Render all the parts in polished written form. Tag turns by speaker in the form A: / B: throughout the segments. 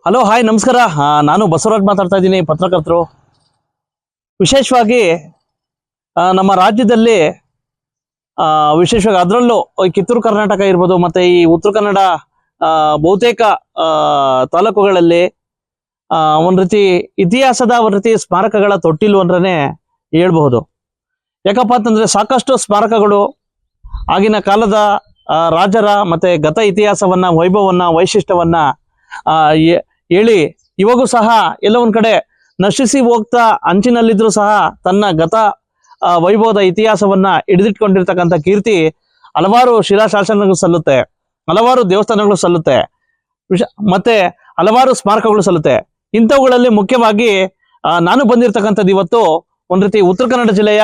A: Hello hi ನಮಸ್ಕಾರ. ನಾನು ಬಸವರಾಜ್ ಮಾತಾಡ್ತಾ ಇದ್ದೀನಿ, ಪತ್ರಕರ್ತರು. ವಿಶೇಷವಾಗಿ ನಮ್ಮ ರಾಜ್ಯದಲ್ಲಿ ವಿಶೇಷವಾಗಿ ಅದರಲ್ಲೂ ಕಿತ್ತೂರು ಕರ್ನಾಟಕ ಇರ್ಬೋದು, ಮತ್ತೆ ಈ ಉತ್ತರ ಕನ್ನಡ ಬಹುತೇಕ ತಾಲೂಕುಗಳಲ್ಲಿ ಒಂದು ರೀತಿ ಇತಿಹಾಸದ ಒಂದು ರೀತಿ ಸ್ಮಾರಕಗಳ ತೊಟ್ಟಿಲು ಅಂದ್ರೇ ಹೇಳ್ಬಹುದು. ಯಾಕಪ್ಪ ಅಂತಂದ್ರೆ ಸಾಕಷ್ಟು ಸ್ಮಾರಕಗಳು ಆಗಿನ ಕಾಲದ ರಾಜರ ಮತ್ತೆ ಗತ ಇತಿಹಾಸವನ್ನ, ವೈಭವನ್ನ, ವೈಶಿಷ್ಟ್ಯವನ್ನ ಹೇಳಿ ಇವಾಗೂ ಸಹ ಎಲ್ಲ ಒಂದ್ ಕಡೆ ನಶಿಸಿ ಹೋಗ್ತಾ ಅಂಚಿನಲ್ಲಿದ್ರು ಸಹ ತನ್ನ ಗತ ವೈಭವದ ಇತಿಹಾಸವನ್ನ ಹಿಡಿದಿಟ್ಕೊಂಡಿರ್ತಕ್ಕಂಥ ಕೀರ್ತಿ ಹಲವಾರು ಶಿಲಾಶಾಸನಗಳು ಸಲ್ಲುತ್ತೆ, ಹಲವಾರು ದೇವಸ್ಥಾನಗಳು ಸಲ್ಲುತ್ತೆ, ಮತ್ತೆ ಹಲವಾರು ಸ್ಮಾರಕಗಳು ಸಲ್ಲುತ್ತೆ. ಇಂಥವುಗಳಲ್ಲಿ ಮುಖ್ಯವಾಗಿ ನಾನು ಬಂದಿರತಕ್ಕಂಥದ್ದು ಇವತ್ತು ಒಂದ್ ರೀತಿ ಉತ್ತರ ಕನ್ನಡ ಜಿಲ್ಲೆಯ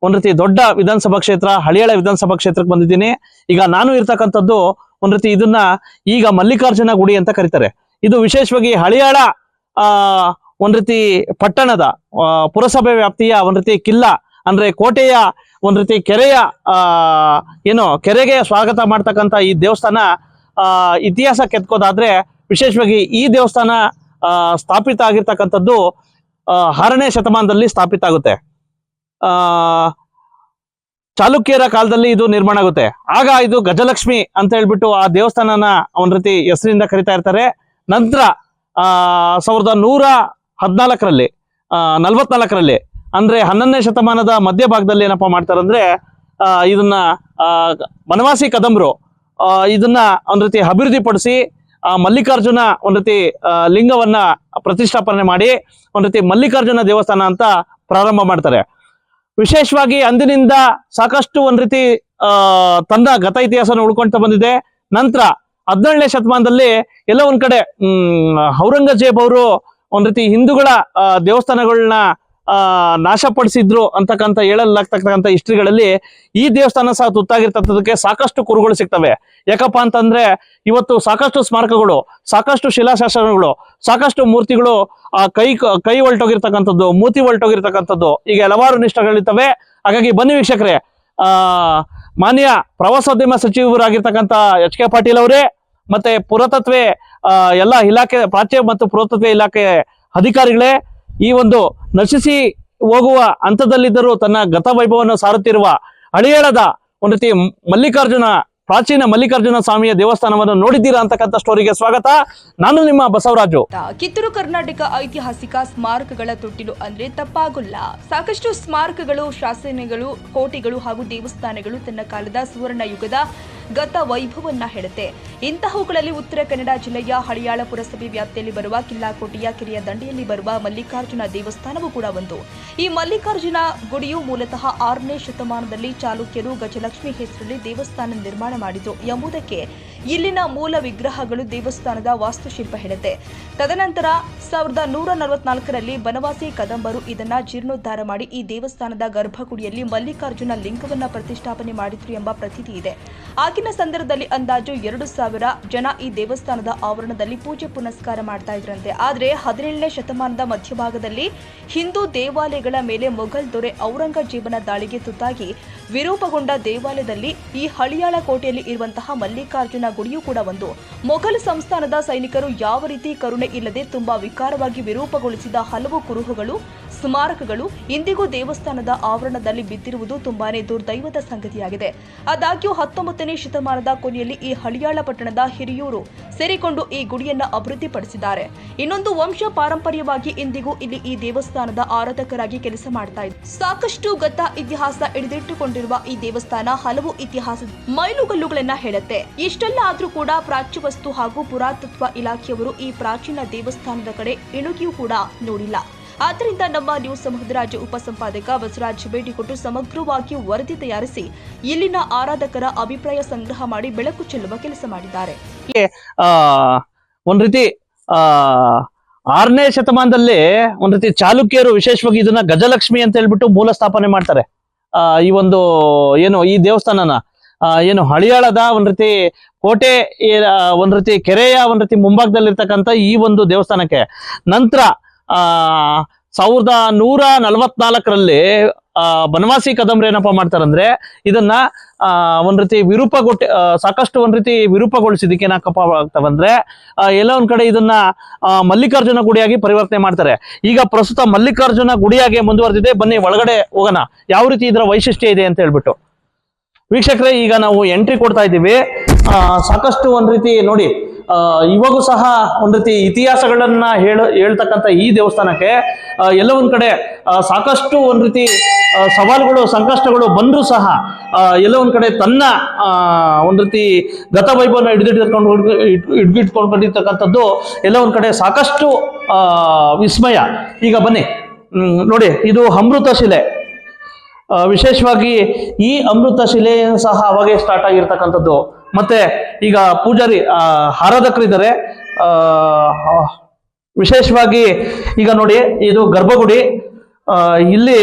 A: ಒಂದ್ ರೀತಿ ದೊಡ್ಡ ವಿಧಾನಸಭಾ ಕ್ಷೇತ್ರ, ಹಳಿಯಾಳ ವಿಧಾನಸಭಾ ಕ್ಷೇತ್ರಕ್ಕೆ ಬಂದಿದ್ದೀನಿ. ಈಗ ನಾನು ಇರ್ತಕ್ಕಂಥದ್ದು ಒಂದ್ ರೀತಿ ಇದನ್ನ ಈಗ ಮಲ್ಲಿಕಾರ್ಜುನ ಗುಡಿ ಅಂತ ಕರೀತಾರೆ. ಇದು ವಿಶೇಷವಾಗಿ ಹಳಿಯಾಳ ಒಂದ್ ರೀತಿ ಪಟ್ಟಣದ ಪುರಸಭೆ ವ್ಯಾಪ್ತಿಯ ಒಂದ್ ರೀತಿ ಕಿಲ್ಲಾ ಅಂದ್ರೆ ಕೋಟೆಯ ಒಂದ್ ರೀತಿ ಕೆರೆಯ ಕೆರೆಗೆ ಸ್ವಾಗತ ಮಾಡ್ತಕ್ಕಂಥ ಈ ದೇವಸ್ಥಾನ ಇತಿಹಾಸ ಕೆತ್ಕೋದಾದ್ರೆ ವಿಶೇಷವಾಗಿ ಈ ದೇವಸ್ಥಾನ ಸ್ಥಾಪಿತ ಆಗಿರ್ತಕ್ಕಂಥದ್ದು 6ನೇ ಶತಮಾನದಲ್ಲಿ ಸ್ಥಾಪಿತ ಆಗುತ್ತೆ. ಚಾಲುಕ್ಯರ ಕಾಲದಲ್ಲಿ ಇದು ನಿರ್ಮಾಣ ಆಗುತ್ತೆ. ಆಗ ಇದು ಗಜಲಕ್ಷ್ಮಿ ಅಂತ ಹೇಳ್ಬಿಟ್ಟು ಆ ದೇವಸ್ಥಾನನ ಒಂದ್ ರೀತಿ ಹೆಸರಿಂದ ಕರಿತಾ ಇರ್ತಾರೆ. ನಂತರ 1114ರಲ್ಲಿ 44ರಲ್ಲಿ ಅಂದ್ರೆ 11ನೇ ಶತಮಾನದ ಮಧ್ಯಭಾಗದಲ್ಲಿ ಏನಪ್ಪಾ ಮಾಡ್ತಾರೆ ಅಂದ್ರೆ ಇದನ್ನ ಬನವಾಸಿ ಕದಂಬರು ಇದನ್ನ ಒಂದ್ ರೀತಿ ಅಭಿವೃದ್ಧಿ ಪಡಿಸಿ ಮಲ್ಲಿಕಾರ್ಜುನ ಒಂದ್ ರೀತಿ ಲಿಂಗವನ್ನ ಪ್ರತಿಷ್ಠಾಪನೆ ಮಾಡಿ ಒಂದ್ ರೀತಿ ಮಲ್ಲಿಕಾರ್ಜುನ ದೇವಸ್ಥಾನ ಅಂತ ಪ್ರಾರಂಭ ಮಾಡ್ತಾರೆ. ವಿಶೇಷವಾಗಿ ಅಂದಿನಿಂದ ಸಾಕಷ್ಟು ಒಂದ್ ರೀತಿ ತನ್ನ ಗತ ಇತಿಹಾಸನ ಉಳ್ಕೊಂತ ಬಂದಿದೆ. ನಂತರ 17ನೇ ಶತಮಾನದಲ್ಲಿ ಎಲ್ಲ ಒಂದ್ ಕಡೆ ಔರಂಗಜೇಬ್ ಅವರು ಒಂದ್ ರೀತಿ ಹಿಂದೂಗಳ ದೇವಸ್ಥಾನಗಳನ್ನ ನಾಶಪಡಿಸಿದ್ರು ಅಂತಕ್ಕಂಥ ಹೇಳಲಾಗ್ತಕ್ಕಂಥ ಹಿಸ್ಟ್ರಿಗಳಲ್ಲಿ ಈ ದೇವಸ್ಥಾನ ಸಹ ತುತ್ತಾಗಿರ್ತಕ್ಕಂಥದಕ್ಕೆ ಸಾಕಷ್ಟು ಕುರುಗಳು ಸಿಗ್ತವೆ. ಯಾಕಪ್ಪ ಅಂತಂದ್ರೆ ಇವತ್ತು ಸಾಕಷ್ಟು ಸ್ಮಾರಕಗಳು, ಸಾಕಷ್ಟು ಶಿಲಾಶಾಸನಗಳು, ಸಾಕಷ್ಟು ಮೂರ್ತಿಗಳು ಕೈ ಹೊಲ್ಟೋಗಿರ್ತಕ್ಕಂಥದ್ದು, ಮೂತಿ ಹೊಲ್ಟೋಗಿರ್ತಕ್ಕಂಥದ್ದು, ಈಗ ಹಲವಾರು ನಿಷ್ಠಗಳಿರ್ತವೆ. ಹಾಗಾಗಿ ಬನ್ನಿ ವೀಕ್ಷಕರೇ, ಮಾನ್ಯ ಪ್ರವಾಸೋದ್ಯಮ ಸಚಿವರಾಗಿರ್ತಕ್ಕಂಥ ಎಚ್ ಕೆ ಪಾಟೀಲ್ ಅವರೇ ಮತ್ತೆ ಪುರಾತತ್ವೆ ಎಲ್ಲ ಇಲಾಖೆ, ಪ್ರಾಚ್ಯ ಮತ್ತು ಪುರಾತತ್ವ ಇಲಾಖೆ ಅಧಿಕಾರಿಗಳೇ, ಈ ಒಂದು ನಶಿಸಿ ಹೋಗುವ ಹಂತದಲ್ಲಿದ್ದರೂ ತನ್ನ ಗತ ವೈಭವವನ್ನು ಸಾರುತ್ತಿರುವ ಹಳಿಯಾಳದ ಒಂದು ರೀತಿ ಪ್ರಾಚೀನ ಮಲ್ಲಿಕಾರ್ಜುನ ಸ್ವಾಮಿಯ ದೇವಸ್ಥಾನವನ್ನು ನೋಡಿದ್ದೀರಾ ಅಂತಕ್ಕಂಥ ಸ್ಟೋರಿಗೆ ಸ್ವಾಗತ. ನಾನು ನಿಮ್ಮ ಬಸವರಾಜು.
B: ಕಿತ್ತೂರು ಕರ್ನಾಟಕ ಐತಿಹಾಸಿಕ ಸ್ಮಾರಕಗಳ ತೊಟ್ಟಿಲು ಅಂದ್ರೆ ತಪ್ಪಾಗಲ್ಲ. ಸಾಕಷ್ಟು ಸ್ಮಾರಕಗಳು, ಶಾಸನಗಳು, ಕೋಟೆಗಳು ಹಾಗೂ ದೇವಸ್ಥಾನಗಳು ತನ್ನ ಕಾಲದ ಸುವರ್ಣ ಯುಗದ ಗತ ವೈಭವನ್ನ ಹೇಳುತ್ತೆ. ಇಂತಹವುಗಳಲ್ಲಿ ಉತ್ತರ ಕನ್ನಡ ಜಿಲ್ಲೆಯ ಹಳಿಯಾಳ ಪುರಸಭೆ ವ್ಯಾಪ್ತಿಯಲ್ಲಿ ಬರುವ ಕಿಲ್ಲಾಕೋಟೆಯ ಕೆರೆಯ ದಂಡೆಯಲ್ಲಿ ಬರುವ ಮಲ್ಲಿಕಾರ್ಜುನ ದೇವಸ್ಥಾನವೂ ಕೂಡ ಒಂದು. ಈ ಮಲ್ಲಿಕಾರ್ಜುನ ಗುಡಿಯು ಮೂಲತಃ 6ನೇ ಶತಮಾನದಲ್ಲಿ ಚಾಲುಕ್ಯರು ಗಜಲಕ್ಷ್ಮಿ ಹೆಸರಲ್ಲಿ ದೇವಸ್ಥಾನ ನಿರ್ಮಾಣ ಮಾಡಿದ್ರು ಎಂಬುದಕ್ಕೆ ಇಲ್ಲಿನ ಮೂಲ ವಿಗ್ರಹಗಳು ದೇವಸ್ಥಾನದ ವಾಸ್ತುಶಿಲ್ಪ ಹೇಳುತ್ತೆ. ತದನಂತರ 1144ರಲ್ಲಿ ಬನವಾಸಿ ಕದಂಬರು ಇದನ್ನ ಜೀರ್ಣೋದ್ಧಾರ ಮಾಡಿ ಈ ದೇವಸ್ಥಾನದ ಗರ್ಭಗುಡಿಯಲ್ಲಿ ಮಲ್ಲಿಕಾರ್ಜುನ ಲಿಂಗವನ್ನ ಪ್ರತಿಷ್ಠಾಪನೆ ಮಾಡಿದ್ರು ಎಂಬ ಪ್ರತೀತಿ ಇದೆ. ಆಗಿನ ಸಂದರ್ಭದಲ್ಲಿ ಅಂದಾಜು 2000 ಜನ ಈ ದೇವಸ್ಥಾನದ ಆವರಣದಲ್ಲಿ ಪೂಜೆ ಪುನಸ್ಕಾರ ಮಾಡ್ತಾ ಇದ್ರಂತೆ. ಆದ್ರೆ 17ನೇ ಶತಮಾನದ ಮಧ್ಯಭಾಗದಲ್ಲಿ ಹಿಂದೂ ದೇವಾಲಯಗಳ ಮೇಲೆ ಮೊಘಲ್ ದೊರೆ ಔರಂಗಜೇಬನ ದಾಳಿಗೆ ತುತ್ತಾಗಿ ವಿರೂಪಗೊಂಡ ದೇವಾಲಯದಲ್ಲಿ ಈ ಹಳಿಯಾಳ ಕೋಟೆಯಲ್ಲಿ ಇರುವಂತಹ ಮಲ್ಲಿಕಾರ್ಜುನ ಗುಡಿಯೂ ಕೂಡ ಒಂದು. ಮೊಘಲ್ ಸಂಸ್ಥಾನದ ಸೈನಿಕರು ಯಾವ ರೀತಿ ಕರುಣೆ ಇಲ್ಲದೆ ತುಂಬಾ ವಿಕಾರವಾಗಿ ವಿರೂಪಗೊಳಿಸಿದ ಹಲವು ಕುರುಹುಗಳು, ಸ್ಮಾರಕಗಳು ಇಂದಿಗೂ ದೇವಸ್ಥಾನದ ಆವರಣದಲ್ಲಿ ಬಿದ್ದಿರುವುದು ತುಂಬಾನೇ ದುರ್ದೈವದ ಸಂಗತಿಯಾಗಿದೆ. ಆದಾಗ್ಯೂ 19ನೇ ಶತಮಾನದ ಕೊನೆಯಲ್ಲಿ ಈ ಹಳಿಯಾಳ ಪಟ್ಟಣದ ಹಿರಿಯೂರು ಸೇರಿಕೊಂಡು ಈ ಗುಡಿಯನ್ನ ಅಭಿವೃದ್ಧಿಪಡಿಸಿದ್ದಾರೆ. ಇನ್ನೊಂದು ವಂಶ ಪಾರಂಪರ್ಯವಾಗಿ ಇಂದಿಗೂ ಇಲ್ಲಿ ಈ ದೇವಸ್ಥಾನದ ಆರಾಧಕರಾಗಿ ಕೆಲಸ ಮಾಡ್ತಾ ಇದೆ. ಸಾಕಷ್ಟು ಗತ ಇತಿಹಾಸ ಹಿಡಿದಿಟ್ಟುಕೊಂಡಿರುವ ಈ ದೇವಸ್ಥಾನ ಹಲವು ಇತಿಹಾಸದ ಮೈಲುಗಲ್ಲುಗಳನ್ನ ಹೇಳುತ್ತೆ. ಇಷ್ಟೆಲ್ಲ ಆದ್ರೂ ಕೂಡ ಪ್ರಾಚ್ಯ ವಸ್ತು ಹಾಗೂ ಪುರಾತತ್ವ ಇಲಾಖೆಯವರು ಈ ಪ್ರಾಚೀನ ದೇವಸ್ಥಾನದ ಕಡೆ ಇಣುಕಿಯೂ ಕೂಡ ನೋಡಿಲ್ಲ. ಆದ್ದರಿಂದ ನಮ್ಮ ನ್ಯೂಸ್ ಸಮೂಹದ ರಾಜ್ಯ ಉಪಸಂಪಾದಕ ಬಸವರಾಜ್ ಭೇಟಿ ಕೊಟ್ಟು ಸಮಗ್ರವಾಗಿ ವರದಿ ತಯಾರಿಸಿ ಇಲ್ಲಿನ ಆರಾಧಕರ ಅಭಿಪ್ರಾಯ ಸಂಗ್ರಹ ಮಾಡಿ ಬೆಳಕು ಚೆಲ್ಲುವ ಕೆಲಸ ಮಾಡಿದ್ದಾರೆ.
A: ಒಂದ್ ರೀತಿ 6ನೇ ಶತಮಾನದಲ್ಲಿ ಒಂದ್ ರೀತಿ ಚಾಲುಕ್ಯರು ವಿಶೇಷವಾಗಿ ಇದನ್ನ ಗಜಲಕ್ಷ್ಮಿ ಅಂತ ಹೇಳ್ಬಿಟ್ಟು ಮೂಲ ಸ್ಥಾಪನೆ ಮಾಡ್ತಾರೆ. ಈ ಒಂದು ಈ ದೇವಸ್ಥಾನನ ಹಳಿಯಾಳದ ಒಂದ್ ರೀತಿ ಕೋಟೆ ಒಂದ್ ರೀತಿ ಕೆರೆಯ ಒಂದ್ ರೀತಿ ಮುಂಭಾಗದಲ್ಲಿರ್ತಕ್ಕಂಥ ಈ ಒಂದು ದೇವಸ್ಥಾನಕ್ಕೆ ನಂತರ 1144ರಲ್ಲಿ ಬನವಾಸಿ ಕದಂಬರು ಏನಪ್ಪಾ ಮಾಡ್ತಾರಂದ್ರೆ ಇದನ್ನ ಒಂದ್ ರೀತಿ ಸಾಕಷ್ಟು ಒಂದ್ ರೀತಿ ವಿರೂಪಗೊಳಿಸಿದಕ್ಕೆ ಏನಾಕಪ್ಪ ಆಗ್ತಾವಂದ್ರೆ ಎಲ್ಲ ಒಂದ್ ಕಡೆ ಇದನ್ನ ಮಲ್ಲಿಕಾರ್ಜುನ ಗುಡಿಯಾಗಿ ಪರಿವರ್ತನೆ ಮಾಡ್ತಾರೆ. ಈಗ ಪ್ರಸ್ತುತ ಮಲ್ಲಿಕಾರ್ಜುನ ಗುಡಿಯಾಗಿ ಮುಂದುವರೆದಿದೆ. ಬನ್ನಿ ಒಳಗಡೆ ಹೋಗೋಣ, ಯಾವ ರೀತಿ ಇದರ ವೈಶಿಷ್ಟ್ಯ ಇದೆ ಅಂತ ಹೇಳ್ಬಿಟ್ಟು. ವೀಕ್ಷಕರೇ, ಈಗ ನಾವು ಎಂಟ್ರಿ ಕೊಡ್ತಾ ಇದ್ದೀವಿ. ಸಾಕಷ್ಟು ಒಂದ್ ರೀತಿ ನೋಡಿ, ಇವಾಗೂ ಸಹ ಒಂದ್ ರೀತಿ ಇತಿಹಾಸಗಳನ್ನ ಹೇಳ್ತಕ್ಕಂಥ ಈ ದೇವಸ್ಥಾನಕ್ಕೆ ಎಲ್ಲ ಒಂದ್ ಕಡೆ ಸಾಕಷ್ಟು ಒಂದ್ ರೀತಿ ಸವಾಲುಗಳು ಸಂಕಷ್ಟಗಳು ಬಂದರೂ ಸಹ ಎಲ್ಲ ಒಂದ್ ಕಡೆ ತನ್ನ ಒಂದ್ ರೀತಿ ಗತವೈಭವನ ಹಿಡಿದಿಟ್ಕೊಂಡಿರ್ತಕ್ಕಂಥದ್ದು ಎಲ್ಲ ಒಂದ್ ಕಡೆ ಸಾಕಷ್ಟು ವಿಸ್ಮಯ. ಈಗ ಬನ್ನಿ ನೋಡಿ, ಇದು ಅಮೃತ ಶಿಲೆ. ವಿಶೇಷವಾಗಿ ಈ ಅಮೃತ ಶಿಲೆ ಸಹ ಅವಾಗೆ ಸ್ಟಾರ್ಟ್ ಆಗಿರ್ತಕ್ಕಂಥದ್ದು. ಮತ್ತೆ ಈಗ ಪೂಜಾರಿ ಆರಾಧಕರಿದ್ದಾರೆ. ವಿಶೇಷವಾಗಿ ಈಗ ನೋಡಿ, ಇದು ಗರ್ಭಗುಡಿ. ಇಲ್ಲಿ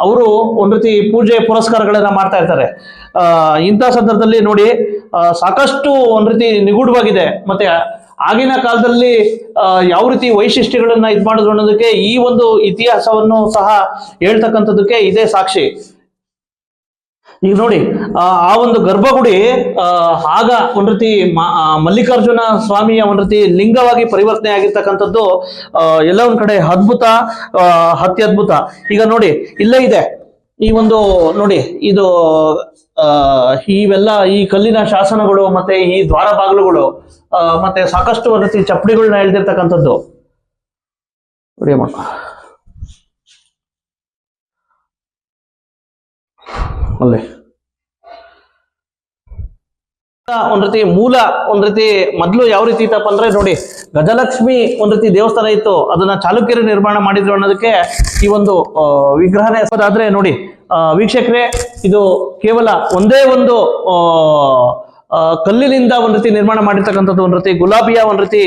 A: ಅವರು ಒಂದ್ ರೀತಿ ಪೂಜೆ ಪುರಸ್ಕಾರಗಳನ್ನ ಮಾಡ್ತಾ ಇರ್ತಾರೆ. ಇಂಥ ಸಂದರ್ಭದಲ್ಲಿ ನೋಡಿ, ಸಾಕಷ್ಟು ಒಂದ್ ರೀತಿ ನಿಗೂಢವಾಗಿದೆ. ಮತ್ತೆ ಆಗಿನ ಕಾಲದಲ್ಲಿ ಯಾವ ರೀತಿ ವೈಶಿಷ್ಟ್ಯಗಳನ್ನ ಇದ್ ಮಾಡಿದ್ರು ಅನ್ನೋದಕ್ಕೆ ಈ ಒಂದು ಇತಿಹಾಸವನ್ನು ಸಹ ಹೇಳ್ತಕ್ಕಂಥದ್ದಕ್ಕೆ ಇದೇ ಸಾಕ್ಷಿ. ಈಗ ನೋಡಿ, ಆ ಒಂದು ಗರ್ಭಗುಡಿ ಆಗ ಒಂದ್ ರೀತಿ ಮಲ್ಲಿಕಾರ್ಜುನ ಸ್ವಾಮಿಯ ಒಂದ್ ರೀತಿ ಲಿಂಗವಾಗಿ ಪರಿವರ್ತನೆ ಆಗಿರ್ತಕ್ಕಂಥದ್ದು ಎಲ್ಲ ಒಂದ್ ಕಡೆ ಅದ್ಭುತ, ಅತ್ಯದ್ಭುತ. ಈಗ ನೋಡಿ, ಇಲ್ಲೇ ಇದೆ ಈ ಒಂದು ನೋಡಿ, ಇದು ಇವೆಲ್ಲ ಈ ಕಲ್ಲಿನ ಶಾಸನಗಳು, ಮತ್ತೆ ಈ ದ್ವಾರ ಬಾಗಿಲುಗಳು, ಮತ್ತೆ ಸಾಕಷ್ಟು ಒಂದ್ ರೀತಿ ಚಪ್ಪಡಿಗಳನ್ನ ಎಳ್ದಿರ್ತಕ್ಕಂಥದ್ದು ನೋಡಿ. ಅಲ್ಲೇ ಒಂದ್ ರೀತಿ ಮೂಲ ಒಂದ್ ರೀತಿ ಮೊದ್ಲು ಯಾವ ರೀತಿ ಇತ್ತಪ್ಪ ಅಂದ್ರೆ ನೋಡಿ, ಗಜಲಕ್ಷ್ಮಿ ಒಂದ್ ರೀತಿ ದೇವಸ್ಥಾನ ಇತ್ತು. ಅದನ್ನ ಚಾಲುಕ್ಯರು ನಿರ್ಮಾಣ ಮಾಡಿದ್ರು ಅನ್ನೋದಕ್ಕೆ ಈ ಒಂದು ವಿಗ್ರಹನೇ ಹೆಸರಾದ್ರೆ ನೋಡಿ. ವೀಕ್ಷಕರೇ, ಇದು ಕೇವಲ ಒಂದೇ ಒಂದು ಕಲ್ಲಿನಿಂದ ಒಂದ್ ರೀತಿ ನಿರ್ಮಾಣ ಮಾಡಿರ್ತಕ್ಕಂಥದ್ದು. ಒಂದ್ ರೀತಿ ಗುಲಾಬಿಯ ಒಂದ್ ರೀತಿ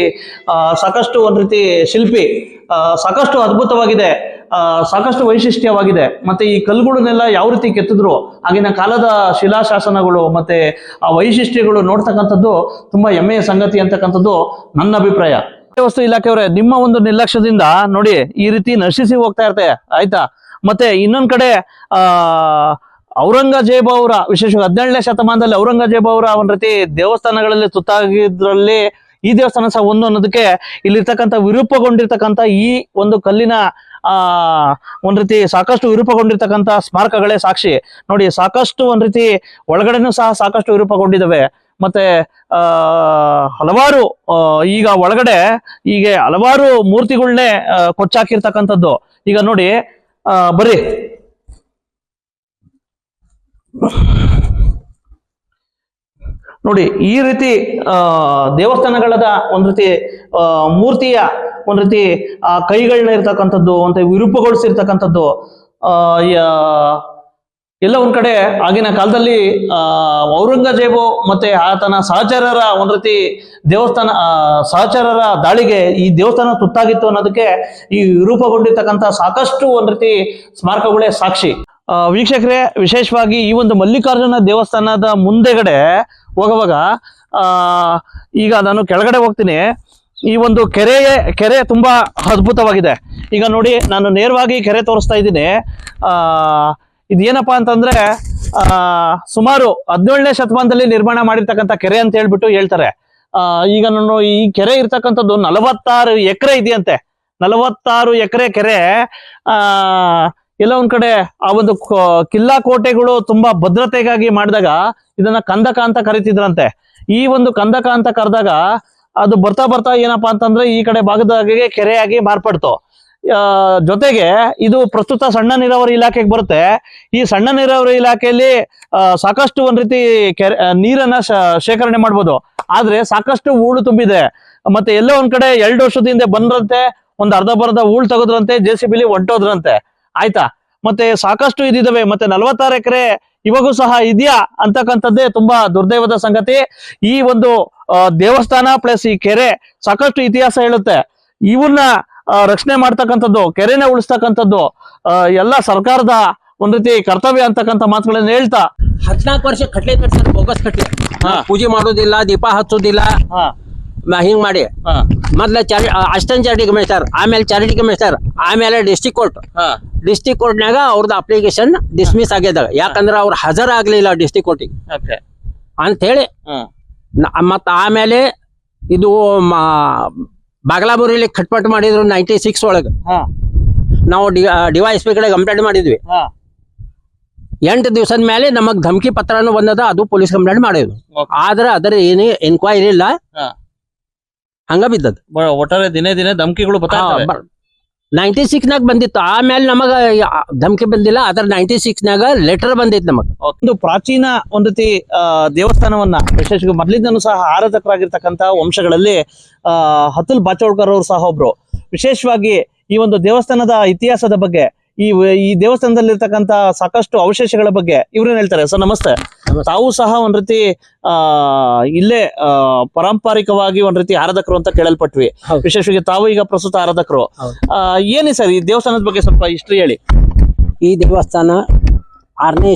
A: ಸಾಕಷ್ಟು ಒಂದ್ ರೀತಿ ಶಿಲ್ಪಿ, ಸಾಕಷ್ಟು ಅದ್ಭುತವಾಗಿದೆ, ಸಾಕಷ್ಟು ವೈಶಿಷ್ಟ್ಯವಾಗಿದೆ. ಮತ್ತೆ ಈ ಕಲ್ಲುಗಳನ್ನೆಲ್ಲ ಯಾವ ರೀತಿ ಕೆತ್ತಿದ್ರು, ಆಗಿನ ಕಾಲದ ಶಿಲಾಶಾಸನಗಳು ಮತ್ತೆ ಆ ವೈಶಿಷ್ಟ್ಯಗಳು ನೋಡ್ತಕ್ಕಂಥದ್ದು ತುಂಬಾ ಹೆಮ್ಮೆಯ ಸಂಗತಿ ಅಂತಕ್ಕಂಥದ್ದು ನನ್ನ ಅಭಿಪ್ರಾಯ. ವಸ್ತು ಇಲಾಖೆಯವರೇ, ನಿಮ್ಮ ಒಂದು ನಿರ್ಲಕ್ಷ್ಯದಿಂದ ನೋಡಿ ಈ ರೀತಿ ನಶಿಸಿ ಹೋಗ್ತಾ ಇರುತ್ತೆ, ಆಯ್ತಾ. ಮತ್ತೆ ಇನ್ನೊಂದ್ ಕಡೆ ಔರಂಗಜೇಬ ಅವರ, ವಿಶೇಷವಾಗಿ 17ನೇ ಶತಮಾನದಲ್ಲಿ ಔರಂಗಜೇಬ ಅವರ ಒಂದ್ ರೀತಿ ದೇವಸ್ಥಾನಗಳಲ್ಲಿ ತುತ್ತಾಗಿದ್ರಲ್ಲಿ ಈ ದೇವಸ್ಥಾನ ಸಹ ಒಂದು ಅನ್ನೋದಕ್ಕೆ ಇಲ್ಲಿರ್ತಕ್ಕಂಥ ವಿರೂಪಗೊಂಡಿರ್ತಕ್ಕಂಥ ಈ ಒಂದು ಕಲ್ಲಿನ ಒಂದ್ ರೀತಿ ಸಾಕಷ್ಟು ವಿರೂಪಗೊಂಡಿರ್ತಕ್ಕಂಥ ಸ್ಮಾರಕಗಳೇ ಸಾಕ್ಷಿ. ನೋಡಿ, ಸಾಕಷ್ಟು ಒಂದ್ ರೀತಿ ಒಳಗಡೆನೂ ಸಹ ಸಾಕಷ್ಟು ವಿರೂಪಗೊಂಡಿದ್ದಾವೆ. ಮತ್ತೆ ಹಲವಾರು ಈಗ ಒಳಗಡೆ ಹೀಗೆ ಹಲವಾರು ಮೂರ್ತಿಗಳನ್ನೇ ಕೊಚ್ಚಾಕಿರ್ತಕ್ಕಂಥದ್ದು. ಈಗ ನೋಡಿ, ಬರ್ರಿ ನೋಡಿ, ಈ ರೀತಿ ದೇವಸ್ಥಾನಗಳದ ಒಂದ್ ರೀತಿ ಮೂರ್ತಿಯ ಒಂದ್ ರೀತಿ ಕೈಗಳನ್ನ ಇರ್ತಕ್ಕಂಥದ್ದು, ಅಂತ ವಿರೂಪಗೊಳಿಸಿರ್ತಕ್ಕಂಥದ್ದು ಎಲ್ಲ ಒಂದ್ ಕಡೆ ಆಗಿನ ಕಾಲದಲ್ಲಿ ಔರಂಗಜೇಬು ಮತ್ತೆ ಆತನ ಸಹಚರರ ಒಂದ್ ರೀತಿ ದೇವಸ್ಥಾನ ಸಹಚರರ ದಾಳಿಗೆ ಈ ದೇವಸ್ಥಾನ ತುತ್ತಾಗಿತ್ತು ಅನ್ನೋದಕ್ಕೆ ಈ ವಿರೂಪಗೊಂಡಿರ್ತಕ್ಕಂಥ ಸಾಕಷ್ಟು ಒಂದ್ ರೀತಿ ಸ್ಮಾರಕಗಳೇ ಸಾಕ್ಷಿ. ವೀಕ್ಷಕರೇ, ವಿಶೇಷವಾಗಿ ಈ ಒಂದು ಮಲ್ಲಿಕಾರ್ಜುನ ದೇವಸ್ಥಾನದ ಮುಂದೆಗಡೆ ಹೋಗುವಾಗ ಈಗ ನಾನು ಕೆಳಗಡೆ ಹೋಗ್ತೀನಿ. ಈ ಒಂದು ಕೆರೆ ತುಂಬಾ ಅದ್ಭುತವಾಗಿದೆ. ಈಗ ನೋಡಿ, ನಾನು ನೇರವಾಗಿ ಕೆರೆ ತೋರಿಸ್ತಾ ಇದ್ದೀನಿ. ಇದೇನಪ್ಪಾ ಅಂತಂದ್ರೆ ಸುಮಾರು 17ನೇ ಶತಮಾನದಲ್ಲಿ ನಿರ್ಮಾಣ ಮಾಡಿರ್ತಕ್ಕಂಥ ಕೆರೆ ಅಂತ ಹೇಳ್ತಾರೆ. ಈಗ ನಾನು ಈ ಕೆರೆ ಇರ್ತಕ್ಕಂಥದ್ದು 46 ಎಕರೆ ಇದೆಯಂತೆ. 46 ಎಕರೆ ಕೆರೆ. ಎಲ್ಲ ಒಂದ್ ಕಡೆ ಆ ಒಂದು ಕಿಲ್ಲಾ ಕೋಟೆಗಳು ತುಂಬಾ ಭದ್ರತೆಗಾಗಿ ಮಾಡಿದಾಗ ಇದನ್ನ ಕಂದಕ ಅಂತ ಕರಿತಿದ್ರಂತೆ. ಈ ಒಂದು ಕಂದಕ ಅಂತ ಕರೆದಾಗ ಅದು ಬರ್ತಾ ಬರ್ತಾ ಏನಪ್ಪಾ ಅಂತಂದ್ರೆ ಈ ಕಡೆ ಭಾಗದಾಗೆ ಕೆರೆಯಾಗಿ ಮಾರ್ಪಡ್ತು. ಜೊತೆಗೆ ಇದು ಪ್ರಸ್ತುತ ಸಣ್ಣ ನೀರಾವರಿ ಇಲಾಖೆಗೆ ಬರುತ್ತೆ. ಈ ಸಣ್ಣ ನೀರಾವರಿ ಇಲಾಖೆಯಲ್ಲಿ ಸಾಕಷ್ಟು ಒಂದ್ ರೀತಿ ನೀರನ್ನ ಶೇಖರಣೆ ಮಾಡ್ಬೋದು. ಆದ್ರೆ ಸಾಕಷ್ಟು ಹೂಳು ತುಂಬಿದೆ. ಮತ್ತೆ ಎಲ್ಲೋ ಒಂದ್ ಕಡೆ 2 ವರ್ಷದ ಹಿಂದೆ ಬಂದ್ರಂತೆ, ಒಂದ್ ಅರ್ಧ ಹೂಳು ತೆಗೆದ್ರಂತೆ, JCB ಹೊಂಟೋದ್ರಂತೆ, ಆಯ್ತಾ. ಮತ್ತೆ ಸಾಕಷ್ಟು ಇದಿದಾವೆ. ಮತ್ತೆ 46 ಎಕರೆ ಇವಾಗೂ ಸಹ ಇದೆಯಾ ಅಂತಕ್ಕಂಥದ್ದೇ ತುಂಬಾ ದುರ್ದೈವದ ಸಂಗತಿ. ಈ ಒಂದು ದೇವಸ್ಥಾನ ಪ್ಲಸ್ ಈ ಕೆರೆ ಸಾಕಷ್ಟು ಇತಿಹಾಸ ಹೇಳುತ್ತೆ. ಇವನ್ನ ರಕ್ಷಣೆ ಮಾಡ್ತಕ್ಕಂಥದ್ದು, ಕೆರೆನ ಉಳಿಸ್ತಕ್ಕಂಥದ್ದು ಎಲ್ಲ ಸರ್ಕಾರದ ಒಂದ್ ರೀತಿ ಕರ್ತವ್ಯ ಅಂತಕ್ಕಂಥ ಮಾತುಗಳನ್ನ ಹೇಳ್ತಾ
C: 14 ವರ್ಷ ಕಟ್ಲೆ ಬೋಗಸ್ ಕಟ್ಲೆ. ಪೂಜೆ ಮಾಡೋದಿಲ್ಲ, ದೀಪ ಹಚ್ಚೋದಿಲ್ಲ, ಹಿಂಗ್ ಮಾಡಿ
A: ಹಾ
C: ಮೊದ್ಲ ಅಸಿಸ್ಟೆಂಟ್ ಚಾರಿಟಿ ಕಮಿಷನರ್, ಆಮೇಲೆ ಚಾರಿಟಿ ಕಮಿಷನರ್, ಆಮೇಲೆ ಡಿಸ್ಟಿಕ್ ಕೋರ್ಟ್.
A: ಹಾ
C: ಡಿಸ್ಟಿಕ್ ಕೋರ್ಟ್ನಾಗ ಅವ್ರದ್ದು ಅಪ್ಲಿಕೇಶನ್ ಡಿಸ್ಮಿಸ್ ಆಗ್ಯದ. ಯಾಕಂದ್ರ ಅವ್ರು ಹಾಜರಾಗ್ಲಿಲ್ಲ ಡಿಸ್ಟಿಕ್ ಕೋರ್ಟಿಗೆ
A: ಓಕೆ
C: ಅಂತ ಹೇಳಿ.
A: ಹಾ
C: ಮತ್ತ ಆಮೇಲೆ ಇದು ಬಾಗಲಾಬುರಿಲಿ ಖಟ್ಪಟ್ ಮಾಡಿದ್ರು 96 ಒಳಗೆ.
A: ಹಾ
C: ನಾವು DYSP ಕಡೆ ಕಂಪ್ಲೇಂಟ್ ಮಾಡಿದ್ವಿ.
A: ಹಾ
C: 8 ದಿವಸದ ಮೇಲೆ ನಮಗ್ ಧಮಕಿ ಪತ್ರನೂ ಬಂದದ, ಅದು ಪೊಲೀಸ್ ಕಂಪ್ಲೇಂಟ್ ಮಾಡಿದ್ವಿ.
A: Okay.
C: ಆದ್ರೆ ಅದರ ಏನೇ ಎನ್ಕ್ವೈರಿ ಇಲ್ಲ,
A: ಹಾ.
C: ಹಂಗ ಬಿದ್ದದ.
A: ಒಟ್ಟಾರೆ ದಿನೇ ದಿನೇ ಧಮಕಿಗಳು ಬರ್ತಾ ಇರ್ತವೆ.
C: 96 ಬಂದಿತ್ತು, ಆಮೇಲೆ ನಮಗ ಧಮಕಿ ಬಂದಿಲ್ಲ. ಅದ್ರ 96 ಲೆಟರ್ ಬಂದಿತ್ತು ನಮಗ.
A: ಒಂದು ಪ್ರಾಚೀನ ಒಂದ್ ರೀತಿ ದೇವಸ್ಥಾನವನ್ನ ವಿಶೇಷವಾಗಿ ಮೊದಲಿಂದನೂ ಸಹ ಆರಾಧಕರಾಗಿರ್ತಕ್ಕಂತ ವಂಶಗಳಲ್ಲಿ ಅತುಲ್ ಬಾಚೋಳ್ಕರ್ ಅವರು ಸಹ ಒಬ್ರು. ವಿಶೇಷವಾಗಿ ಈ ಒಂದು ದೇವಸ್ಥಾನದ ಇತಿಹಾಸದ ಬಗ್ಗೆ, ಈ ದೇವಸ್ಥಾನದಲ್ಲಿರ್ತಕ್ಕಂತ ಸಾಕಷ್ಟು ಅವಶೇಷಗಳ ಬಗ್ಗೆ ಇವ್ರೇನ್ ಹೇಳ್ತಾರೆ. ಸರ್ ನಮಸ್ತೆ. ತಾವು ಸಹ ಒಂದ್ ರೀತಿ ಇಲ್ಲೇ ಪಾರಂಪರಿಕವಾಗಿ ಒಂದ್ ರೀತಿ ಆರಾಧಕರು ಅಂತ ಕೇಳಲ್ಪಟ್ವಿ.
C: ಹೌದು.
A: ವಿಶೇಷವಾಗಿ ತಾವು ಈಗ ಪ್ರಸ್ತುತ ಆರಾಧಕರು.
C: ಹೌದು.
A: ಏನಿ ಸರ್ ಈ ದೇವಸ್ಥಾನದ ಬಗ್ಗೆ ಸ್ವಲ್ಪ ಹಿಸ್ಟ್ರಿ ಹೇಳಿ.
C: ಈ ದೇವಸ್ಥಾನ 6ನೇ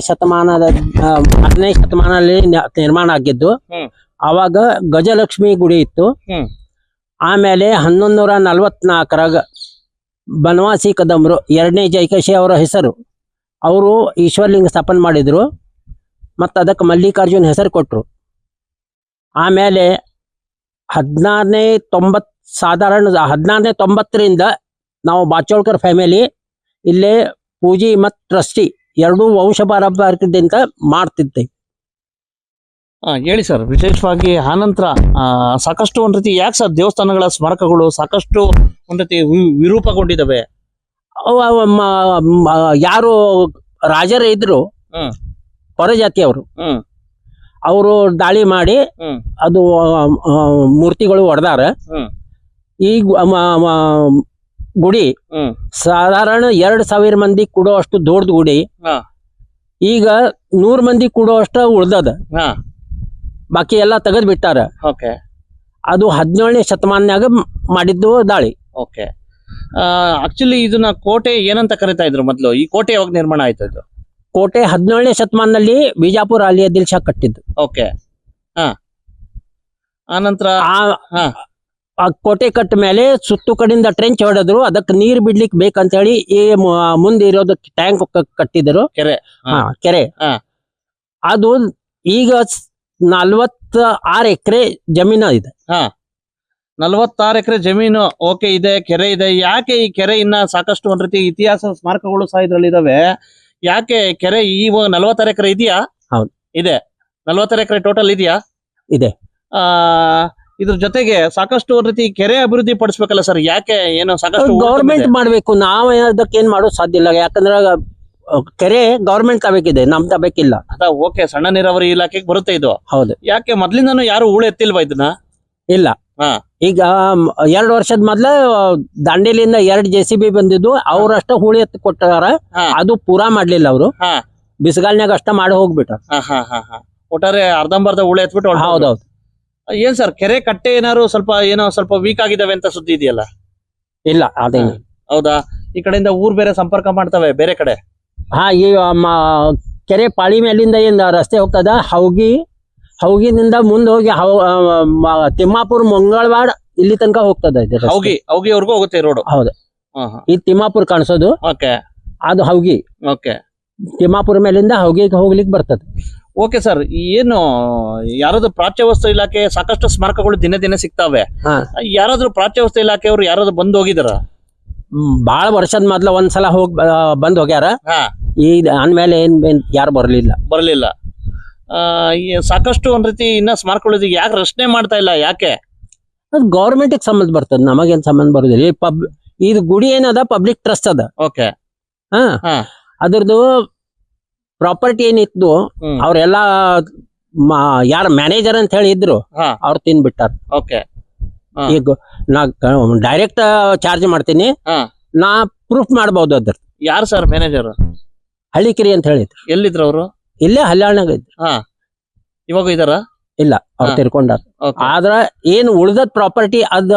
C: ಶತಮಾನದಲ್ಲಿ ನಿರ್ಮಾಣ ಆಗಿದ್ದು.
A: ಹ್ಮ್.
C: ಅವಾಗ ಗಜಲಕ್ಷ್ಮಿ ಗುಡಿ ಇತ್ತು.
A: ಹ್ಮ್.
C: ಆಮೇಲೆ 1144 ಬನವಾಸಿ ಕದಂಬರು 2ನೇ ಜೈಕಶಿ ಅವರ ಹೆಸರು, ಅವರು ಈಶ್ವರಲಿಂಗ ಸ್ಥಾಪನೆ ಮಾಡಿದ್ರು. ಮತ್ತು ಅದಕ್ಕೆ ಮಲ್ಲಿಕಾರ್ಜುನ್ ಹೆಸರು ಕೊಟ್ಟರು. ಆಮೇಲೆ 1490ರಿಂದ ನಾವು ಬಾಚೋಳ್ಕರ್ ಫ್ಯಾಮಿಲಿ ಇಲ್ಲೇ ಪೂಜೆ ಮತ್ತು ಟ್ರಸ್ಟಿ ಎರಡೂ ವಂಶ ಪಾರಂಪರಿಕದಿಂದ ಮಾಡ್ತಿದ್ದೇವೆ.
A: ಹೇಳಿ ಸರ್. ವಿಶೇಷವಾಗಿ ಆನಂತರ ಸಾಕಷ್ಟು ಒಂದ್ ರೀತಿ ಯಾಕೆ ಸರ್ ದೇವಸ್ಥಾನಗಳ ಸ್ಮಾರಕಗಳು ಸಾಕಷ್ಟು ಒಂದ್ ರೀತಿ ವಿರೂಪಗೊಂಡಿದ್ದಾವೆ?
C: ಯಾರು ರಾಜರು ಇದ್ರು
A: ಹ್ಮ್.
C: ಹೊರಜಾತಿಯವರು,
A: ಹ್ಮ್.
C: ಅವರು ದಾಳಿ ಮಾಡಿ
A: ಹ್ಮ್.
C: ಅದು ಮೂರ್ತಿಗಳು ಹೊಡೆದಾರ.
A: ಹ್ಮ್.
C: ಈ ಗುಡಿ
A: ಹ್ಮ್.
C: ಸಾಧಾರಣ 2000 ಮಂದಿ ಕೂಡೋ ಅಷ್ಟು ದೊಡ್ಡ ಗುಡಿ.
A: ಹಾ.
C: ಈಗ 100 ಮಂದಿ ಕೂಡೋ ಅಷ್ಟ ಉಳ್ದದ.
A: ಹಾ.
C: ಬಾಕಿ ಎಲ್ಲ ತೆಗೆದ್ ಬಿಟ್ಟಾರ.
A: ಓಕೆ.
C: ಅದು 17ನೇ ಶತಮಾನದಾಗ ಮಾಡಿದ್ದು ದಾಳಿ.
A: ಓಕೆ. ಆಕ್ಚುಲಿ ಇದನ್ನ ಕೋಟೆ ಏನಂತ ಕರಿತಾ ಇದ್ರು ಮೊದ್ಲು? ಈ ಕೋಟೆ ಯಾವಾಗ ನಿರ್ಮಾಣ ಆಯ್ತು ಇದು?
C: ಕೋಟೆ 17ನೇ ಶತಮಾನದಲ್ಲಿ ಬಿಜಾಪುರ ಅಲಿ ಆದಿಲ್ ಶಾ ಕಟ್ಟಿದ್ದು.
A: ಓಕೆ. ಹಾ. ಆನಂತರ
C: ಆ ಕೋಟೆ ಕಟ್ಟ ಮೇಲೆ ಸುತ್ತು ಕಡೆಯಿಂದ ಟ್ರೆಂಚ್ ಹೊಡೆದ್ರು. ಅದಕ್ಕೆ ನೀರ್ ಬಿಡ್ಲಿಕ್ಕೆ ಬೇಕಂತ ಹೇಳಿ ಈ ಮುಂದೆ ಇರೋದಕ್ಕೆ ಟ್ಯಾಂಕ್ ಕಟ್ಟಿದ್ರು.
A: ಕೆರೆ.
C: ಕೆರೆ.
A: ಹಾ.
C: ಅದು ಈಗ 46 ಎಕರೆ ಜಮೀನು ಇದೆ.
A: 46 ಎಕರೆ ಜಮೀನು. ಓಕೆ. ಇದೆ, ಕೆರೆ ಇದೆ. ಯಾಕೆ ಈ ಕೆರೆ ಇನ್ನ ಸಾಕಷ್ಟು ಒಂದ್ ರೀತಿ ಇತಿಹಾಸ ಸ್ಮಾರಕಗಳು ಸಹ ಇದ್ರಲ್ಲಿ ಇದಾವೆ. ಯಾಕೆ ಕೆರೆ ಇವಾಗ 46 ಎಕರೆ ಇದೆಯಾ?
C: ಹೌದು.
A: ಇದೆ. 46 ಎಕರೆ ಟೋಟಲ್ ಇದೆಯಾ?
C: ಇದೆ.
A: ಇದ್ರ ಜೊತೆಗೆ ಸಾಕಷ್ಟು ಒಂದ್ ರೀತಿ ಕೆರೆ ಅಭಿವೃದ್ಧಿ ಪಡಿಸ್ಬೇಕಲ್ಲ ಸರ್? ಯಾಕೆ ಏನು ಸಾಕಷ್ಟು
C: ಗೌರ್ಮೆಂಟ್ ಮಾಡ್ಬೇಕು, ನಾವ್ ಅದಕ್ಕೆ ಏನ್ ಮಾಡೋದು ಸಾಧ್ಯ ಇಲ್ಲ. ಯಾಕಂದ್ರೆ ಕೆರೆ ಗೌರ್ಮೆಂಟ್ ತಬೇಕಿದೆ, ನಮ್ ತಬೇಕಿಲ್ಲ.
A: ಓಕೆ. ಸಣ್ಣ ನೀರಾವರಿ ಇಲಾಖೆಗೆ ಬರುತ್ತೆ ಇದು.
C: ಹೌದು.
A: ಯಾಕೆ ಮೊದ್ಲಿಂದಾನು ಯಾರು ಹೂಳು ಎತ್ತಿಲ್ವಾ ಇದನ್ನ?
C: ಇಲ್ಲ.
A: ಹಾ.
C: ಈಗ 2 ವರ್ಷದ ಮೊದ್ಲ ದಾಂಡೇಲಿಯಿಂದ 2 JCB ಬಂದಿದ್ದು. ಅವ್ರಷ್ಟ ಹೂಳಿ ಎತ್ತು ಕೊಟ್ಟಾರ. ಅದು ಪೂರಾ ಮಾಡ್ಲಿಲ್ಲ ಅವರು. ಬಿಸಿಗಾಲ್ನಾಗ ಅಷ್ಟ ಮಾಡಿ ಹೋಗ್ಬಿಟ್ಟಾರ.
A: ಒಟ್ಟಾರೆ ಅರ್ಧಂಬರ್ಧ ಹೂಳು ಎತ್ಬಿಟ್ಟು.
C: ಹೌದೌದು.
A: ಏನ್ ಸರ್ ಕೆರೆ ಕಟ್ಟೆ ಏನಾರು ಸ್ವಲ್ಪ ವೀಕ್ ಆಗಿದಾವೆ ಅಂತ ಸುದ್ದಿ ಇದೆಯಲ್ಲ?
C: ಇಲ್ಲ, ಅದೇನು.
A: ಹೌದಾ? ಈ ಕಡೆಯಿಂದ ಊರ್ ಬೇರೆ ಸಂಪರ್ಕ ಮಾಡ್ತವೆ ಬೇರೆ ಕಡೆ.
C: ಈ ಕೆರೆ ಪಾಳಿ ಮೇಲಿಂದ ಏನ್ ರಸ್ತೆ ಹೋಗ್ತದ, ಹೌಗಿನಿಂದ ಮುಂದೆ ಹೋಗಿ ತಿಮ್ಮಾಪುರ ಮಂಗಳವಾಡ ಇಲ್ಲಿ ತನಕ ಹೋಗ್ತದ.
A: ಹೌಗಿವರೆಗೂ ಹೋಗುತ್ತೆ ರೋಡ್.
C: ಹೌದು. ಈ ತಿಮ್ಮಾಪುರ ಕಾಣಿಸೋದು.
A: ಓಕೆ.
C: ಅದು ಹೌಗಿ.
A: ಓಕೆ.
C: ತಿಮ್ಮಾಪುರ ಮೇಲಿಂದ ಹೌಗಿಗೆ ಹೋಗ್ಲಿಕ್ಕೆ ಬರ್ತದೆ.
A: Okay sir. ಏನು ಯಾರಾದ್ರೂ ಪ್ರಾಚ್ಯ ವಸ್ತು ಇಲಾಖೆ ಸಾಕಷ್ಟು ಸ್ಮಾರಕಗಳು ದಿನೇ ದಿನೇ ಸಿಗ್ತಾವೆ. ಯಾರಾದ್ರೂ ಪ್ರಾಚ್ಯ ವಸ್ತು ಇಲಾಖೆಯವರು ಯಾರಾದ್ರೂ ಬಂದು ಹೋಗಿದಾರ?
C: ಬಹಳ ವರ್ಷದ ಮೊದ್ಲ ಒಂದ್ಸಲ ಬಂದ್ ಹೋಗ್ಯಾರ. ಈ ಅಂದ್ಮೇಲೆ ಏನ್ ಯಾರು ಬರ್ಲಿಲ್ಲ.
A: ಸಾಕಷ್ಟು ಒಂದ್ ರೀತಿ ಇನ್ನ ಸ್ಮಾರಕಗಳು ಯಾಕೆ ರಚನೆ ಮಾಡ್ತಾ ಇಲ್ಲ? ಯಾಕೆ?
C: ಅದು ಗೌರ್ಮೆಂಟ್ ಸಂಬಂಧ ಬರ್ತದ, ನಮಗೇನ್ ಸಂಬಂಧ ಬರುದಿಲ್ಲ. ಇದು ಗುಡಿ ಏನದ ಪಬ್ಲಿಕ್ ಟ್ರಸ್ಟ್ ಅದ.
A: ಓಕೆ.
C: ಅದ್ರದ್ದು ಪ್ರಾಪರ್ಟಿ ಏನಿತ್ತು ಅವ್ರೆಲ್ಲಾ ಯಾರ ಮ್ಯಾನೇಜರ್ ಅಂತ ಹೇಳಿ ಇದ್ರು, ಅವ್ರು ತಿನ್ಬಿಟ್ಟಾರ.
A: ಓಕೆ.
C: ಈಗ ನಾ ಡೈರೆಕ್ಟ್ ಚಾರ್ಜ್ ಮಾಡ್ತೀನಿ, ನಾ ಪ್ರೂಫ್ ಮಾಡಬಹುದು. ಅದ್ರ
A: ಯಾರು ಸರ್ ಮ್ಯಾನೇಜರ್?
C: ಹಳ್ಳಿಕಿರಿ ಅಂತ ಹೇಳಿದ್ರು.
A: ಎಲ್ಲಿದ್ರು ಅವರು?
C: ಇಲ್ಲೇ ಹಲ್ಯಾಳ್ನಾಗ ಇದ್ರು.
A: ಇವಾಗ ಇದಾರ? ಇಲ್ಲ,
C: ಅವ್ರು ತಿರ್ಕೊಂಡಾರ. ಆದ್ರ ಏನ್ ಉಳ್ದದ್ ಪ್ರಾಪರ್ಟಿ ಅದ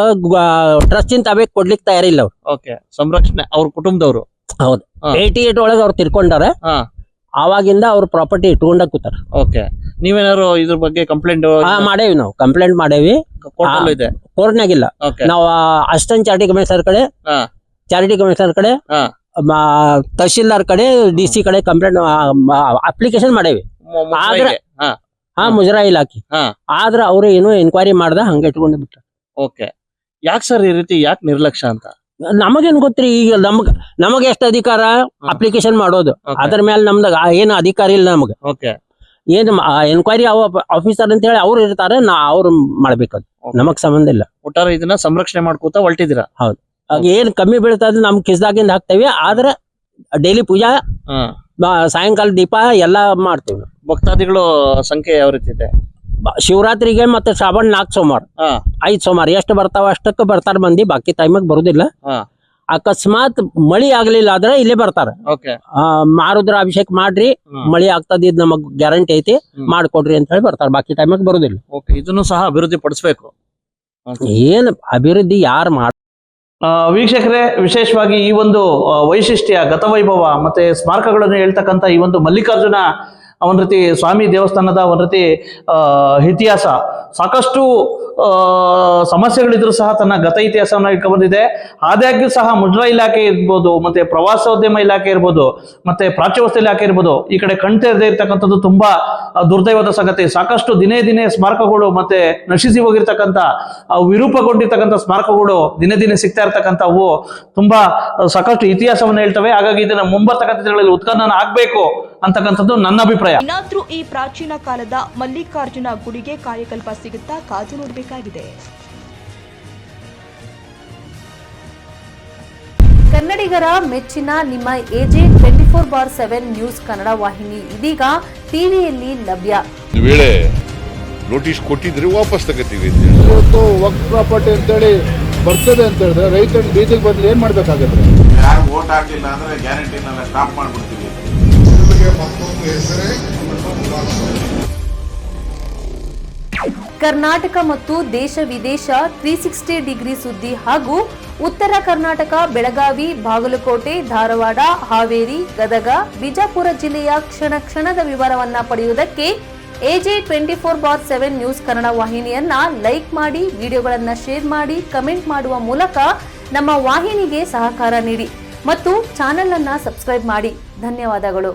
C: ಟ್ರಸ್ಟ್ ಇಂದ ಅವೇ ಕೊಡ್ಲಿಕ್ಕೆ ತಯಾರಿಲ್ಲ ಅವ್ರು.
A: ಓಕೆ. ಸಂರಕ್ಷಣೆ ಅವ್ರ ಕುಟುಂಬದವರು.
C: ಹೌದು. 88 ಒಳಗ ಅವ್ರು ತಿರ್ಕೊಂಡಾರ. ಆವಾಗಿಂದ ಅವ್ರ ಪ್ರಾಪರ್ಟಿ ಇಟ್ಕೊಂಡ ಕೂತಾರ.
A: ಓಕೆ. ನೀವೇನಾರು ಇದ್ರ ಬಗ್ಗೆ ಕಂಪ್ಲೇಂಟ್?
C: ಮಾಡೇವಿ, ನಾವು ಕಂಪ್ಲೇಂಟ್ ಮಾಡೇವಿ.
A: ಕೋರ್ಟಲ್ಲೂ ಇದೆ.
C: ಕೋರ್ಟ್ನಾಗಿಲ್ಲ.
A: ಓಕೆ.
C: ನಾವು ಅಸಿಸ್ಟೆಂಟ್ ಚಾರಿಟಿ ಕಮಿಷನರ್ ಕಡೆ,
A: ಹಾ.
C: ಚಾರಿಟಿ ಕಮಿಷನರ್ ಕಡೆ,
A: ಹಾ.
C: ತಹಶೀಲ್ದಾರ್ ಕಡೆ, DC ಕಡೆ ಕಂಪ್ಲೇಂಟ್ ಅಪ್ಲಿಕೇಶನ್ ಮಾಡೇವಿ. ಆದ್ರೆ ಮುಜರಾ ಇಲಾಖೆ
A: ಹಾ.
C: ಆದ್ರ ಅವ್ರು ಏನು ಎನ್ಕ್ವೈರಿ ಮಾಡ್ದ ಹಂಗೆ ಇಟ್ಕೊಂಡು ಬಿಟ್ಟ.
A: ಓಕೆ. ಯಾಕೆ ಸರ್ ಈ ರೀತಿ ಯಾಕೆ ನಿರ್ಲಕ್ಷ್ಯ ಅಂತ?
C: ನಮಗೇನ್ ಗೊತ್ತ್ರಿ, ಈಗ ನಮಗ ಎಷ್ಟು ಅಧಿಕಾರ ಅಪ್ಲಿಕೇಶನ್ ಮಾಡೋದು,
A: Okay.
C: ಅದ್ರ ಮೇಲೆ ನಮ್ದ ಏನು ಅಧಿಕಾರ ಇಲ್ಲ ನಮಗ.
A: ಓಕೆ.
C: ಏನ್ ಎನ್ಕ್ವೈರಿ ಆಫೀಸರ್ ಅಂತ ಹೇಳಿ ಅವ್ರು ಇರ್ತಾರೆ, ಅವ್ರು ಮಾಡ್ಬೇಕದು, ನಮಗ್ ಸಂಬಂಧ ಇಲ್ಲ.
A: ಒಟ್ಟಾರೆ ಇದನ್ನ ಸಂರಕ್ಷಣೆ ಮಾಡ್ಕೋತ ಹೊರಟಿದ್ದೀರಾ?
C: ಏನ್ ಕಮ್ಮಿ ಬೀಳ್ತದ ನಮ್ ಕಿಸ್ದಾಗಿಂದ ಹಾಕ್ತೇವಿ. ಆದ್ರೆ ಡೈಲಿ ಪೂಜಾ, ಸಾಯಂಕಾಲ ದೀಪ ಎಲ್ಲಾ ಮಾಡ್ತೇವಿ.
A: ಭಕ್ತಾದಿಗಳು ಸಂಖ್ಯೆ ಯಾವ ರೀತಿ ಇದೆ?
C: ಶಿವರಾತ್ರಿಗೆ ಮತ್ತೆ ಶ್ರಾವಣ 4 ಸೋಮವಾರ, 5 ಸೋಮವಾರ ಎಷ್ಟು ಬರ್ತಾವ ಅಷ್ಟಕ್ಕೆ ಬರ್ತಾರ ಮಂದಿ, ಬಾಕಿ ಟೈಮಿಗೆ ಬರುದಿಲ್ಲ. ಅಕಸ್ಮಾತ್ ಮಳಿ ಆಗ್ಲಿಲ್ಲ ಆದ್ರೆ ಇಲ್ಲೇ ಬರ್ತಾರ. ಮಾರುದ್ರ ಅಭಿಷೇಕ ಮಾಡ್ರಿ, ಮಳಿ ಆಗ್ತದ, ಇದ್ ನಮಗ್ ಗ್ಯಾರಂಟಿ ಐತಿ, ಮಾಡ್ಕೊಡ್ರಿ ಅಂತ ಹೇಳಿ ಬರ್ತಾರ, ಬಾಕಿ ಟೈಮಿಗೆ ಬರುದಿಲ್ಲ.
A: ಇದನ್ನು ಸಹ ಅಭಿವೃದ್ಧಿ ಪಡಿಸಬೇಕು.
C: ಏನ್ ಅಭಿವೃದ್ಧಿ ಯಾರು ಮಾಡ.
A: ವೀಕ್ಷಕರೇ, ವಿಶೇಷವಾಗಿ ಈ ಒಂದು ವೈಶಿಷ್ಟ್ಯ, ಗತವೈಭವ ಮತ್ತೆ ಸ್ಮಾರಕಗಳನ್ನು ಹೇಳ್ತಕ್ಕಂಥ ಈ ಒಂದು ಮಲ್ಲಿಕಾರ್ಜುನ ಒಂದ್ ರೀತಿ ಸ್ವಾಮಿ ದೇವಸ್ಥಾನದ ಒಂದ್ ರೀತಿ ಇತಿಹಾಸ, ಸಾಕಷ್ಟು ಸಮಸ್ಯೆಗಳಿದ್ರು ಸಹ ತನ್ನ ಗತ ಇತಿಹಾಸವನ್ನ ಇಟ್ಕೊಂಡು ಬಂದಿದೆ. ಆದಾಗ್ಯೂ ಸಹ ಮುಜರಾ ಇಲಾಖೆ ಇರ್ಬೋದು, ಮತ್ತೆ ಪ್ರವಾಸೋದ್ಯಮ ಇಲಾಖೆ ಇರ್ಬೋದು, ಮತ್ತೆ ಪ್ರಾಚ್ಯವಸ್ತು ಇಲಾಖೆ ಇರ್ಬೋದು, ಈ ಕಡೆ ಕಣ್ತೆರದೇ ಇರ್ತಕ್ಕಂಥದ್ದು ತುಂಬಾ ದುರ್ದೈವದ ಸಂಗತಿ. ಸಾಕಷ್ಟು ದಿನೇ ದಿನೇ ಸ್ಮಾರಕಗಳು ಮತ್ತೆ ನಶಿಸಿ ಹೋಗಿರ್ತಕ್ಕಂಥ, ವಿರೂಪಗೊಂಡಿರ್ತಕ್ಕಂಥ ಸ್ಮಾರಕಗಳು ದಿನೇ ದಿನೇ ಸಿಗ್ತಾ ಇರ್ತಕ್ಕಂಥವು ತುಂಬಾ ಸಾಕಷ್ಟು ಇತಿಹಾಸವನ್ನು ಹೇಳ್ತವೆ. ಹಾಗಾಗಿ ಇದನ್ನ ಮುಂಬರ್ತಕ್ಕಂಥ ದಿನಗಳಲ್ಲಿ ಉತ್ಖನನ ಆಗ್ಬೇಕು ಅಂತಕ್ಕಂಥದ್ದು ನನ್ನ ಅಭಿಪ್ರಾಯ.
B: ಇನ್ನಾದ್ರೂ ಈ ಪ್ರಾಚೀನ ಕಾಲದ ಮಲ್ಲಿಕಾರ್ಜುನ ಗುಡಿಗೆ ಕಾಯಕಲ್ಪ ಸಿಗುತ್ತಾ, ಕಾದು ನೋಡಬೇಕಾಗಿದೆ.
D: ಕನ್ನಡಿಗರ ಮೆಚ್ಚಿನ ನಿಮ್ಮ AJ 24/7 ನ್ಯೂಸ್ ಕನ್ನಡ ವಾಹಿನಿ ಇದೀಗ ಟಿವಿಯಲ್ಲಿ ಲಭ್ಯ.
E: ವೇಳೆ ನೋಟಿಸ್ ಕೊಟ್ಟಿದ್ರೆ ವಾಪಸ್ ತಗೋತೀವಿ.
F: ಇವತ್ತು ವಕ್ಫ್ ಪ್ರಾಪರ್ಟಿ ಅಂತೇಳಿ ಬರ್ತದೆ ಅಂತ ಹೇಳಿದ್ರೆ ರೈತರ ಬೀದಿಗೆ ಬದಲು ಏನ್ ಮಾಡ್ಬೇಕಾಗತ್ತೆ?
E: ಯಾರು ವೋಟ್ ಹಾಕಿಲ್ಲ ಅಂದ್ರೆ ಗ್ಯಾರಂಟಿನೆಲ್ಲ ಸ್ಟಾಪ್ ಮಾಡ್ಬಿಡ್ತೀವಿ.
D: ಕರ್ನಾಟಕ ಮತ್ತು ದೇಶ ವಿದೇಶ 360 ಡಿಗ್ರಿ ಸುದ್ದಿ ಹಾಗೂ ಉತ್ತರ ಕರ್ನಾಟಕ, ಬೆಳಗಾವಿ, ಬಾಗಲಕೋಟೆ, ಧಾರವಾಡ, ಹಾವೇರಿ, ಗದಗ, ಬಿಜಾಪುರ ಜಿಲ್ಲೆಯ ಕ್ಷಣ ಕ್ಷಣದ ವಿವರವನ್ನ ಪಡೆಯುವುದಕ್ಕೆ AJ 24/7 ನ್ಯೂಸ್ ಕನ್ನಡ ವಾಹಿನಿಯನ್ನ ಲೈಕ್ ಮಾಡಿ, ವಿಡಿಯೋಗಳನ್ನ ಶೇರ್ ಮಾಡಿ, ಕಮೆಂಟ್ ಮಾಡುವ ಮೂಲಕ ನಮ್ಮ ವಾಹಿನಿಗೆ ಸಹಕಾರ ನೀಡಿ ಮತ್ತು ಚಾನೆಲ್ ಅನ್ನ ಸಬ್ಸ್ಕ್ರೈಬ್ ಮಾಡಿ. ಧನ್ಯವಾದಗಳು.